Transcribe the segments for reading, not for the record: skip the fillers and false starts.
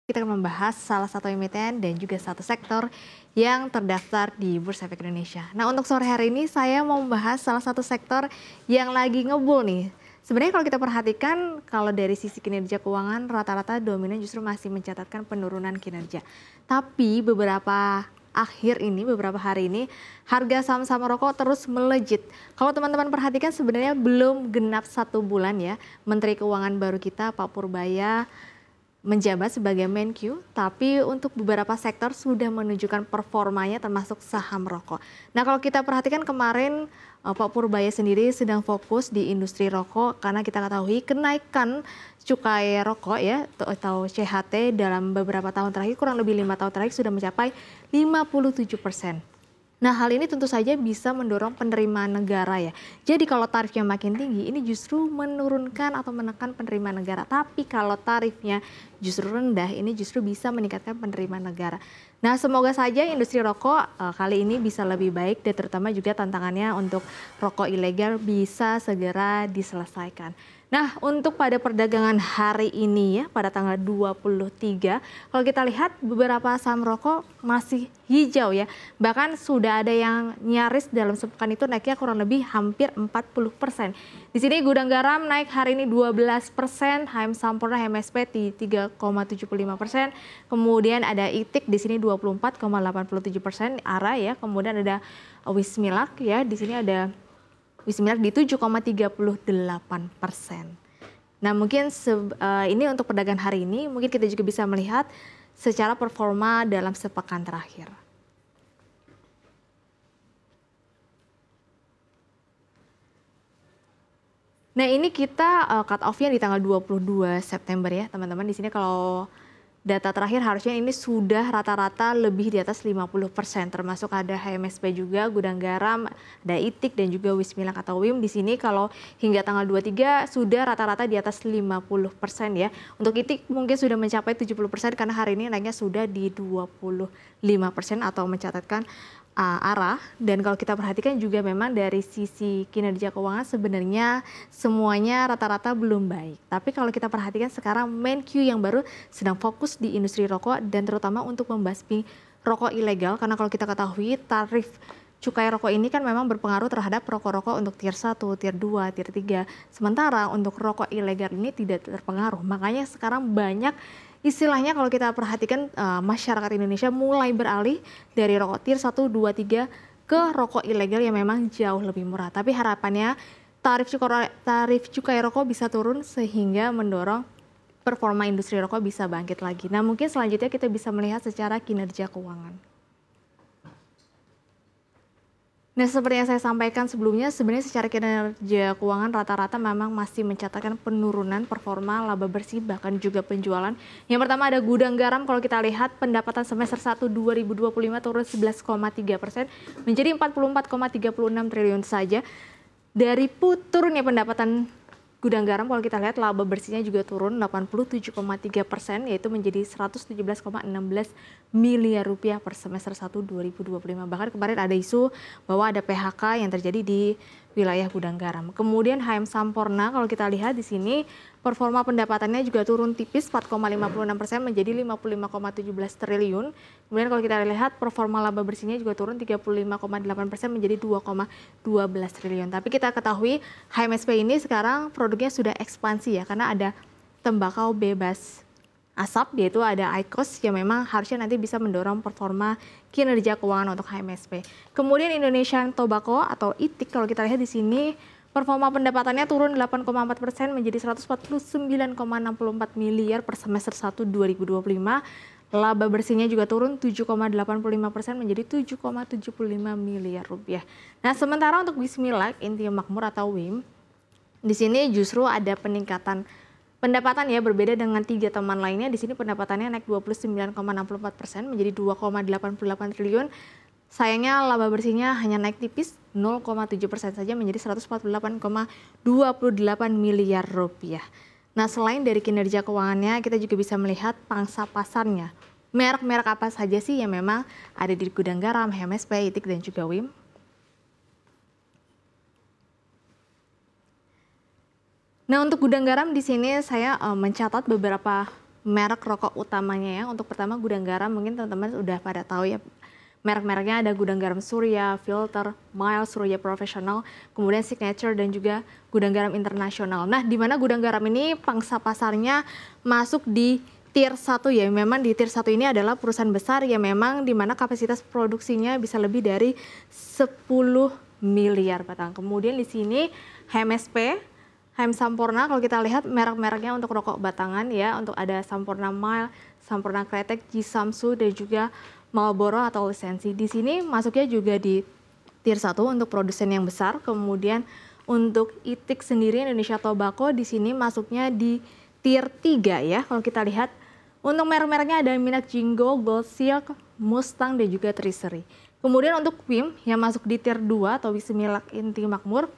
Kita akan membahas salah satu emiten dan juga satu sektor yang terdaftar di Bursa Efek Indonesia. Nah, untuk sore hari ini saya mau membahas salah satu sektor yang lagi ngebul nih. Sebenarnya kalau kita perhatikan, kalau dari sisi kinerja keuangan rata-rata dominan justru masih mencatatkan penurunan kinerja. Tapi beberapa hari ini harga saham-saham rokok terus melejit. Kalau teman-teman perhatikan sebenarnya belum genap 1 bulan ya, Menteri Keuangan baru kita Pak Purbaya menjabat sebagai Menq, tapi untuk beberapa sektor sudah menunjukkan performanya termasuk saham rokok. Nah, kalau kita perhatikan kemarin Pak Purbaya sendiri sedang fokus di industri rokok karena kita ketahui kenaikan cukai rokok ya atau CHT dalam beberapa tahun terakhir, kurang lebih 5 tahun terakhir sudah mencapai 57%. Nah, hal ini tentu saja bisa mendorong penerimaan negara ya. Jadi kalau tarifnya makin tinggi, ini justru menurunkan atau menekan penerimaan negara. Tapi kalau tarifnya justru rendah, ini justru bisa meningkatkan penerimaan negara. Nah, semoga saja industri rokok kali ini bisa lebih baik dan terutama juga tantangannya untuk rokok ilegal bisa segera diselesaikan. Nah, untuk pada perdagangan hari ini ya, pada tanggal 23, kalau kita lihat beberapa saham rokok masih hijau ya. Bahkan sudah ada yang nyaris dalam sepekan itu naiknya kurang lebih hampir 40%. Di sini Gudang Garam naik hari ini 12%, HM Sampurna HMSP di 3,75%. Kemudian ada ITIK di sini 24,87%, ARA ya. Kemudian ada Wismilak ya, di sini ada Wismilak di 7,38%. Nah, mungkin ini untuk perdagangan hari ini, mungkin kita juga bisa melihat secara performa dalam sepekan terakhir. Nah, ini kita cut off-nya di tanggal 22 September ya, teman-teman. Di sini kalau data terakhir harusnya ini sudah rata-rata lebih di atas 50%, termasuk ada HMSP juga, Gudang Garam, ada ITIK dan juga Wismilak atau WIM. Di sini kalau hingga tanggal 23 sudah rata-rata di atas 50% ya. Untuk ITIK mungkin sudah mencapai 70% karena hari ini naiknya sudah di 25% atau mencatatkan arah. Dan kalau kita perhatikan juga memang dari sisi kinerja keuangan sebenarnya semuanya rata-rata belum baik. Tapi kalau kita perhatikan sekarang Menq yang baru sedang fokus di industri rokok dan terutama untuk membasmi rokok ilegal, karena kalau kita ketahui tarif cukai rokok ini kan memang berpengaruh terhadap rokok-rokok untuk tier 1, tier 2, tier 3. Sementara untuk rokok ilegal ini tidak terpengaruh. Makanya sekarang banyak istilahnya kalau kita perhatikan masyarakat Indonesia mulai beralih dari rokok tier 1, 2, 3 ke rokok ilegal yang memang jauh lebih murah. Tapi harapannya tarif cukai rokok bisa turun sehingga mendorong performa industri rokok bisa bangkit lagi. Nah, mungkin selanjutnya kita bisa melihat secara kinerja keuangan. Nah, seperti yang saya sampaikan sebelumnya, sebenarnya secara kinerja keuangan rata-rata memang masih mencatatkan penurunan performa laba bersih bahkan juga penjualan. Yang pertama ada Gudang Garam, kalau kita lihat pendapatan semester 1 2025 turun 11,3% menjadi 44,36 triliun saja. Dari turunnya pendapatan Gudang Garam kalau kita lihat laba bersihnya juga turun 87,3%, yaitu menjadi 117,16 miliar rupiah per semester 1 2025. Bahkan kemarin ada isu bahwa ada PHK yang terjadi di wilayah Gudang Garam. Kemudian HM Sampurna kalau kita lihat di sini performa pendapatannya juga turun tipis 4,56% menjadi 55,17 triliun. Kemudian kalau kita lihat performa laba bersihnya juga turun 35,8% menjadi 2,12 triliun. Tapi kita ketahui HMSP ini sekarang produknya sudah ekspansi ya, karena ada tembakau bebas asap, yaitu ada IQOS yang memang harusnya nanti bisa mendorong performa kinerja keuangan untuk HMSP. Kemudian Indonesian Tobacco atau ITIK kalau kita lihat di sini performa pendapatannya turun 8,4% menjadi 149,64 miliar per semester 1 2025. Laba bersihnya juga turun 7,85% menjadi 7,75 miliar rupiah. Nah, sementara untuk Wismilak Intium Makmur atau WIM, di sini justru ada peningkatan pendapatan ya, berbeda dengan 3 teman lainnya. Di sini pendapatannya naik 29,64% menjadi 2,88 triliun. Sayangnya laba bersihnya hanya naik tipis 0,7% saja menjadi 148,28 miliar rupiah. Nah, selain dari kinerja keuangannya, kita juga bisa melihat pangsa pasarnya. Merek-merek apa saja sih yang memang ada di Gudang Garam, HMSP, ITIK dan juga WIM? Nah, untuk Gudang Garam di sini saya mencatat beberapa merek rokok utamanya ya. Untuk pertama Gudang Garam, mungkin teman-teman udah pada tahu ya. Merek-mereknya ada Gudang Garam Surya, Filter, Miles, Surya Professional, kemudian Signature dan juga Gudang Garam Internasional. Nah, di mana Gudang Garam ini pangsa pasarnya masuk di tier 1 ya. Memang di tier 1 ini adalah perusahaan besar ya, memang di mana kapasitas produksinya bisa lebih dari 10 miliar batang. Kemudian di sini HMSP, HM Sampurna, kalau kita lihat merek-mereknya untuk rokok batangan ya, untuk ada Sampurna Mild, Sampurna Kretek, Jisamsu dan juga Marlboro atau lisensi. Di sini masuknya juga di tier 1 untuk produsen yang besar. Kemudian untuk ITIC sendiri Indonesia Tobacco di sini masuknya di tier 3 ya. Kalau kita lihat untuk merek-mereknya ada Minak Jingo, Gold Silk, Mustang dan juga Treasury. Kemudian untuk WIM yang masuk di tier 2 atau Wismilak Inti Makmur,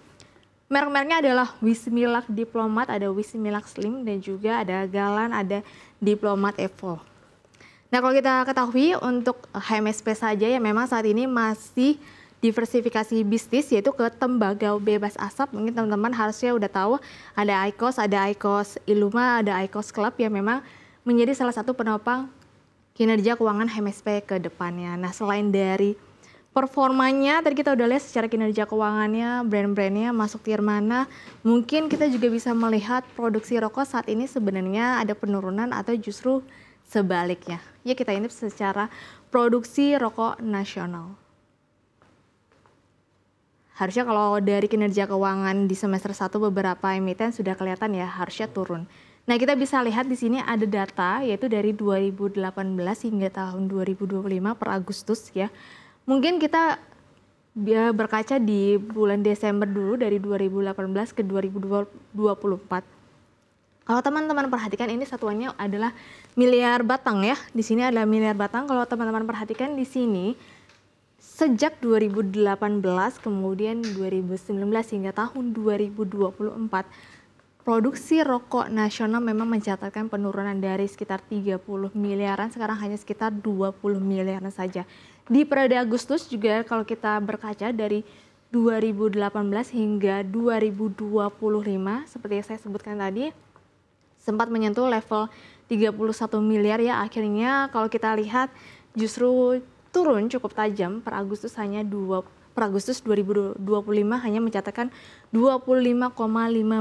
merek-mereknya adalah Wismilak Diplomat, ada Wismilak Slim dan juga ada Galan, ada Diplomat Evo. Nah, kalau kita ketahui untuk HMSP saja ya memang saat ini masih diversifikasi bisnis yaitu ke tembakau bebas asap. Mungkin teman-teman harusnya udah tahu ada IQOS Illuma, ada IQOS Club yang memang menjadi salah satu penopang kinerja keuangan HMSP ke depannya. Nah, selain dari performanya, tadi kita udah lihat secara kinerja keuangannya, brand-brandnya masuk tier mana. Mungkin kita juga bisa melihat produksi rokok saat ini sebenarnya ada penurunan atau justru sebaliknya. Ya, kita intip secara produksi rokok nasional. Harusnya kalau dari kinerja keuangan di semester 1 beberapa emiten sudah kelihatan ya harusnya turun. Nah, kita bisa lihat di sini ada data yaitu dari 2018 hingga tahun 2025 per Agustus ya. Mungkin kita berkaca di bulan Desember dulu dari 2018 ke 2024. Kalau teman-teman perhatikan ini satuannya adalah miliar batang ya. Di sini adalah miliar batang. Kalau teman-teman perhatikan di sini sejak 2018 kemudian 2019 hingga tahun 2024 produksi rokok nasional memang mencatatkan penurunan dari sekitar 30 miliaran sekarang hanya sekitar 20 miliaran saja. Di periode Agustus juga kalau kita berkaca dari 2018 hingga 2025 seperti yang saya sebutkan tadi sempat menyentuh level 31 miliar ya, akhirnya kalau kita lihat justru turun cukup tajam per Agustus 2025 hanya mencatatkan 25,5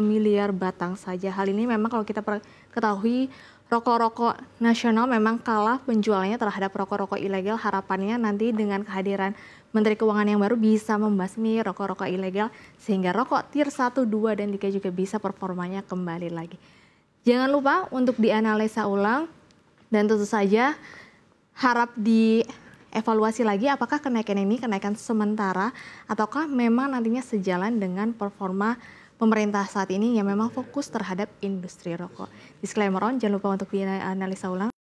miliar batang saja. Hal ini memang kalau kita ketahui rokok-rokok nasional memang kalah penjualannya terhadap rokok-rokok ilegal. Harapannya nanti dengan kehadiran Menteri Keuangan yang baru bisa membasmi rokok-rokok ilegal sehingga rokok tier 1, 2, dan 3 juga bisa performanya kembali lagi. Jangan lupa untuk dianalisa ulang dan tentu saja harap dievaluasi lagi apakah kenaikan ini kenaikan sementara ataukah memang nantinya sejalan dengan performa pemerintah saat ini yang memang fokus terhadap industri rokok. Disclaimer on, jangan lupa untuk dianalisa ulang.